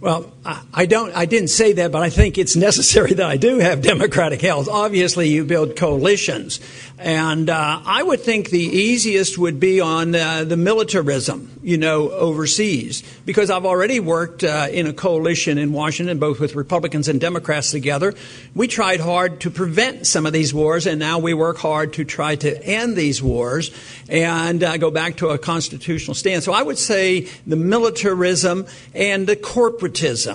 Well, I didn't say that, but I think it's necessary that I do have democratic health. Obviously, you build coalitions. And I would think the easiest would be on the militarism, overseas. Because I've already worked in a coalition in Washington, both with Republicans and Democrats together. We tried hard to prevent some of these wars, and now we work hard to try to end these wars and go back to a constitutional stand. So I would say the militarism and the corporatism.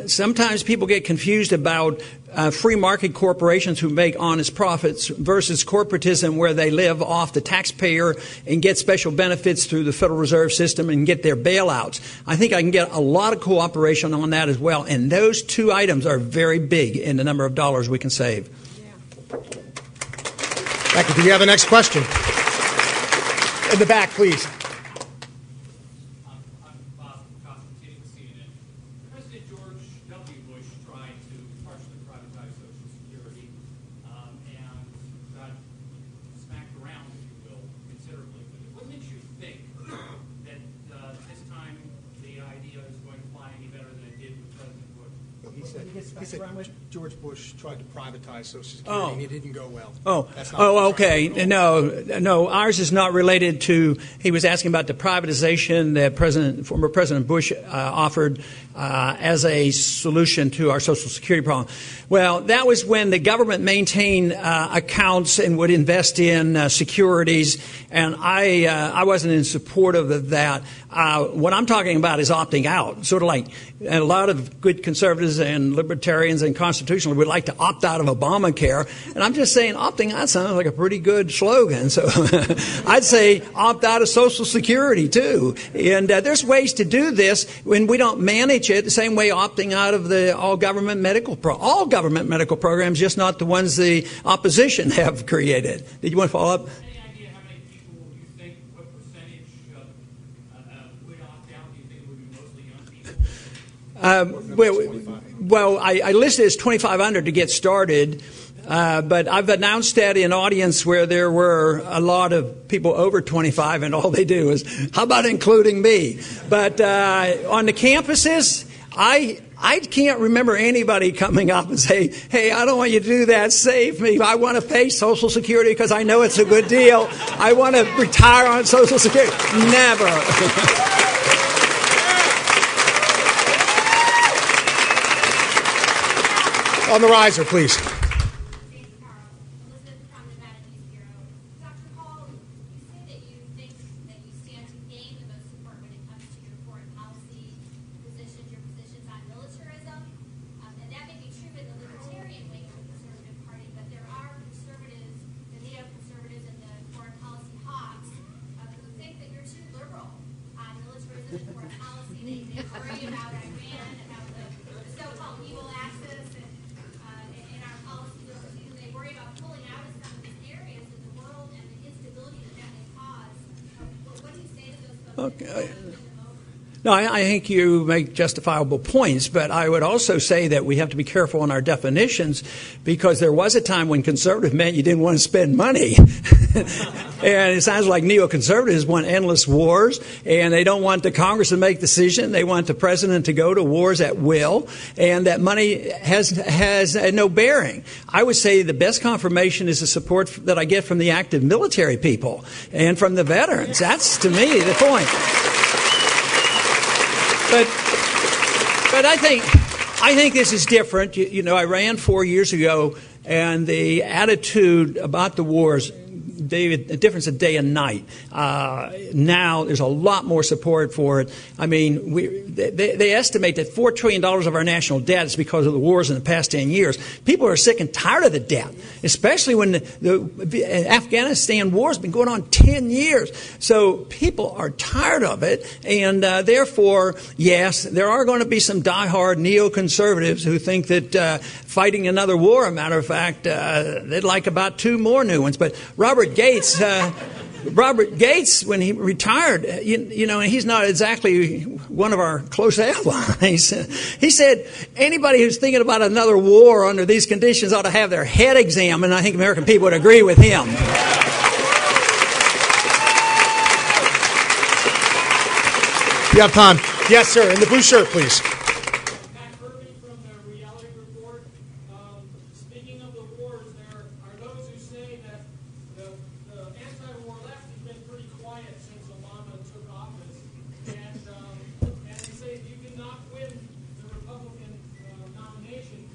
Sometimes people get confused about free market corporations who make honest profits versus corporatism where they live off the taxpayer and get special benefits through the Federal Reserve System and get their bailouts. I think I can get a lot of cooperation on that as well. And those two items are very big in the number of dollars we can save. Yeah. Becky, do you have the next question? In the back, please. He said George Bush tried to privatize Social Security and it didn't go well. Okay. No, ours is not related to, he was asking about the privatization that former President Bush offered as a solution to our Social Security problem. Well, that was when the government maintained accounts and would invest in securities, and I wasn't in support of that. What I'm talking about is opting out, sort of like a lot of good conservatives and libertarians and constitutionalists would like to opt out of Obamacare. And I'm just saying opting out sounds like a pretty good slogan. So I'd say opt out of Social Security, too. And there's ways to do this when we don't manage it the same way opting out of the all government medical programs, just not the ones the opposition have created. Did you want to follow up? Well, I listed as 2,500 to get started, but I've announced that in audience where there were a lot of people over 25, and all they do is, how about including me? But on the campuses, I can't remember anybody coming up and say, hey, I don't want you to do that, save me. I want to pay Social Security because I know it's a good deal. I want to retire on Social Security. Never. On the riser, please. Okay. No, I think you make justifiable points, but I would also say that we have to be careful in our definitions because there was a time when conservative meant you didn't want to spend money. And it sounds like neoconservatives want endless wars, and they don't want the Congress to make decisions. They want the president to go to wars at will, and that money has no bearing. I would say the best confirmation is the support that I get from the active military people and from the veterans. That's, to me, the point. But I think this is different. I ran 4 years ago, and the attitude about the wars, David, the difference of day and night. Now there's a lot more support for it. I mean, they estimate that $4 trillion of our national debt is because of the wars in the past 10 years. People are sick and tired of the debt, especially when the Afghanistan war has been going on 10 years. So people are tired of it, and therefore, yes, there are going to be some diehard neoconservatives who think that fighting another war, a matter of fact, they'd like about 2 more new ones. But Robert Gates, when he retired, and he's not exactly one of our close allies. He said anybody who's thinking about another war under these conditions ought to have their head examined. I think American people would agree with him. You have time. Yes, sir. In the blue shirt, please. From the reality report. Speaking of the wars, there are those who say that the anti-war left has been pretty quiet since Obama took office, and they say if you cannot win the Republican nomination,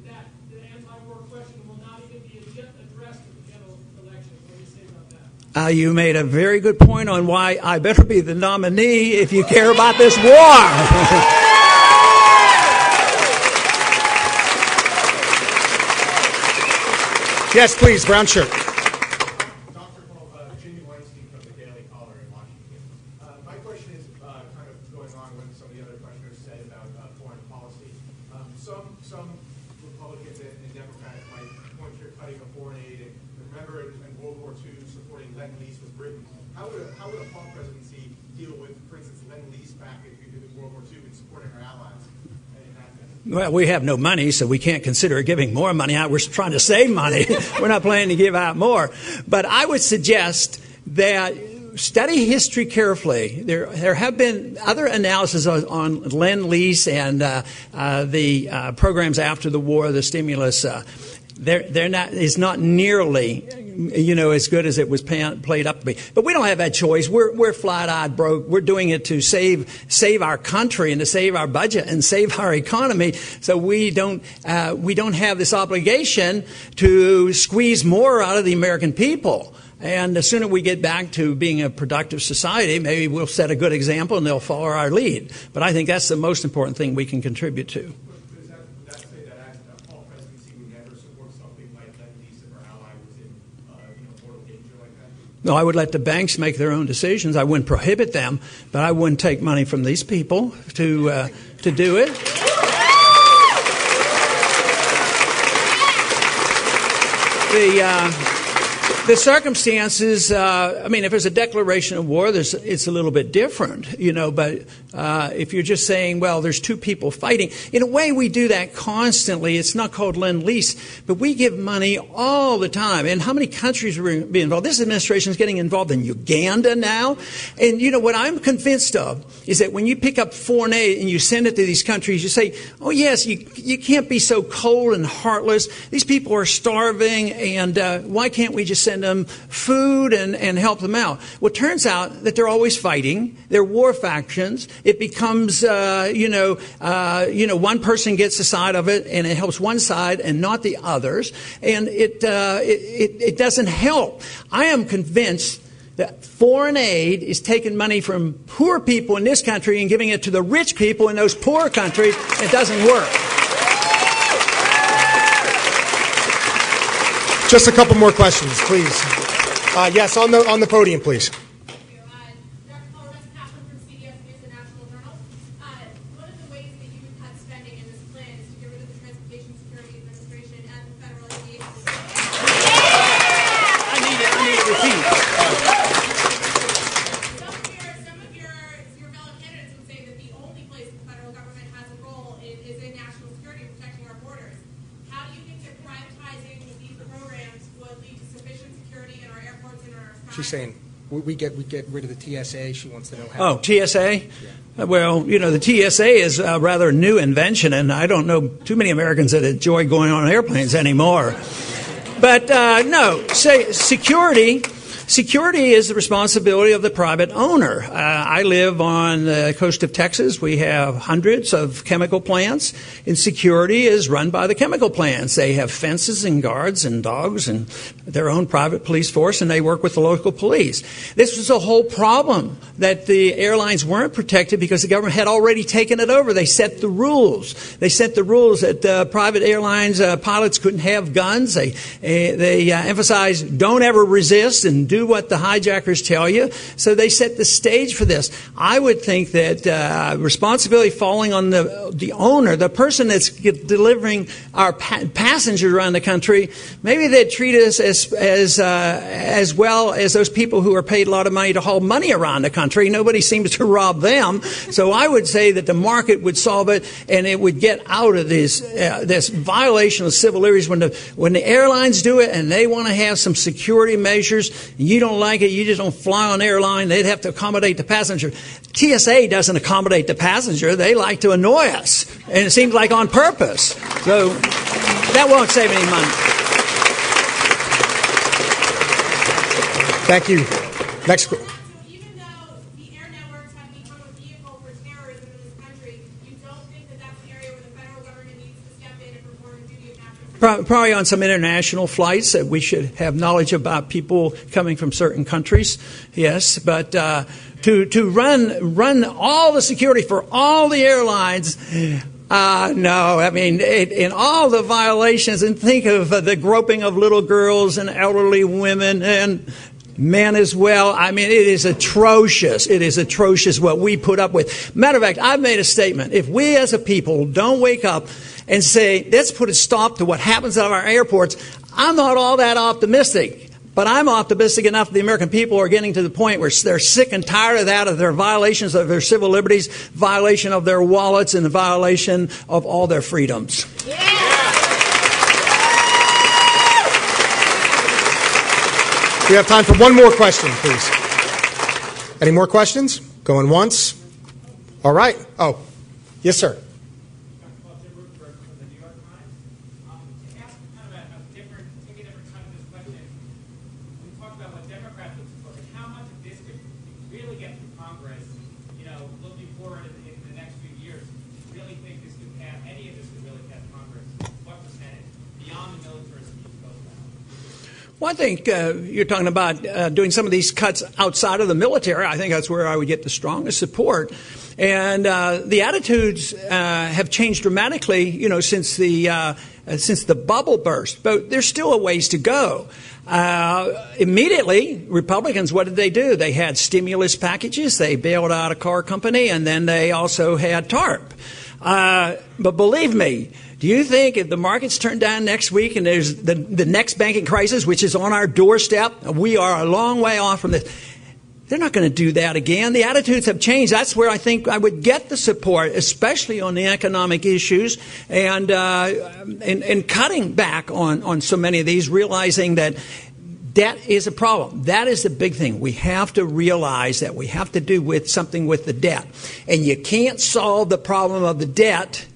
that the anti-war question will not even be addressed at the general election. What do you say about that? You made a very good point on why I better be the nominee if you care about this war. Yes, please. Brown shirt. Dr. Paul, Jimmy Weinstein from the Daily Caller in Washington. My question is kind of going on with some of the other questioners said about foreign policy. Some Republicans and Democrats might point to cutting of foreign aid. And remember in World War II, supporting Lend-Lease with Britain. How would a Paul presidency deal with, for instance, Lend-Lease back in World War II and supporting our allies? Well, we have no money, so we can't consider giving more money out. We're trying to save money. We're not planning to give out more. But I would suggest that study history carefully. There have been other analyses on Lend-Lease and the programs after the war, the stimulus. It's not nearly, as good as it was played up to be. But we don't have that choice. We're flat-eyed broke. We're doing it to save our country and to save our budget and save our economy. So we don't have this obligation to squeeze more out of the American people. And the sooner we get back to being a productive society, maybe we'll set a good example and they'll follow our lead. But I think that's the most important thing we can contribute to. No, I would let the banks make their own decisions. I wouldn't prohibit them, but I wouldn't take money from these people to do it. The circumstances, if there's a declaration of war, it's a little bit different, but if you're just saying, well, there's two people fighting, in a way we do that constantly. It's not called Lend-Lease, but we give money all the time. And how many countries are being involved? This administration is getting involved in Uganda now. And, what I'm convinced of is that when you pick up foreign aid and you send it to these countries, you say, oh, yes, you can't be so cold and heartless. These people are starving, and why can't we just send them food and help them out? Well, it turns out that they're always fighting. They're war factions. It becomes, one person gets a side of it, and it helps one side and not the others, and it doesn't help. I am convinced that foreign aid is taking money from poor people in this country and giving it to the rich people in those poor countries. It doesn't work. Just a couple more questions, please. Yes, on the podium, please. Dr. Paul Presidency from CBS News and National Journal. One of the ways that you would cut spending in this plan is to get rid of the Transportation Security Administration and the federal aviation. I need to repeat. Some of your fellow candidates would say that the only place the federal government has a role is in national security and protecting our borders. How do you think that privatizing these programs would lead to sufficient security in our airports and our skies? She's saying we get rid of the TSA. She wants to know how. Oh, TSA? Yeah. Well, the TSA is a rather new invention, and I don't know too many Americans that enjoy going on airplanes anymore. But no, security is the responsibility of the private owner. I live on the coast of Texas. We have hundreds of chemical plants, and security is run by the chemical plants. They have fences and guards and dogs and their own private police force, and they work with the local police. This was a whole problem that the airlines weren't protected because the government had already taken it over. They set the rules. They set the rules that private airlines pilots couldn't have guns. They emphasized don't ever resist and do what the hijackers tell you. So they set the stage for this. I would think that responsibility falling on the owner, the person that's delivering our passengers around the country, maybe they'd treat us as as well as those people who are paid a lot of money to haul money around the country. Nobody seems to rob them. So I would say that the market would solve it, and it would get out of this violation of civil liberties. When the airlines do it and they want to have some security measures, you don't like it, you just don't fly on the airline. They'd have to accommodate the passenger. TSA doesn't accommodate the passenger. They like to annoy us, and it seems like on purpose. So that won't save any money. Thank you. Next. So even though the air networks have become a vehicle for terrorism in this country, you don't think that that's an area where the federal government needs to step in and perform a duty of national security? Probably on some international flights that we should have knowledge about people coming from certain countries, yes. But to run all the security for all the airlines, no. I mean, in all the violations, and think of the groping of little girls and elderly women and men as well. I mean, it is atrocious. It is atrocious what we put up with. Matter of fact, I've made a statement. If we as a people don't wake up and say, let's put a stop to what happens at our airports, I'm not all that optimistic. But I'm optimistic enough that the American people are getting to the point where they're sick and tired of that, of their violations of their civil liberties, violation of their wallets, and the violation of all their freedoms. We have time for one more question, please. Any more questions? Going once? All right. Oh, yes, sir. Well, I think you're talking about doing some of these cuts outside of the military. I think that's where I would get the strongest support. And the attitudes have changed dramatically, since the bubble burst. But there's still a ways to go. Immediately, Republicans, what did they do? They had stimulus packages. They bailed out a car company, and then they also had TARP. But believe me, do you think if the markets turn down next week and there's the next banking crisis, which is on our doorstep, we are a long way off from this, they're not going to do that again. The attitudes have changed. That's where I think I would get the support, especially on the economic issues and cutting back on so many of these, realizing that debt is a problem. That is the big thing. We have to realize that we have to do something with the debt. And you can't solve the problem of the debt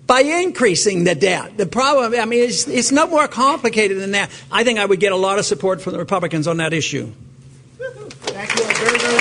by increasing the debt. The problem, it's no more complicated than that. I think I would get a lot of support from the Republicans on that issue. Thank you all very, very much.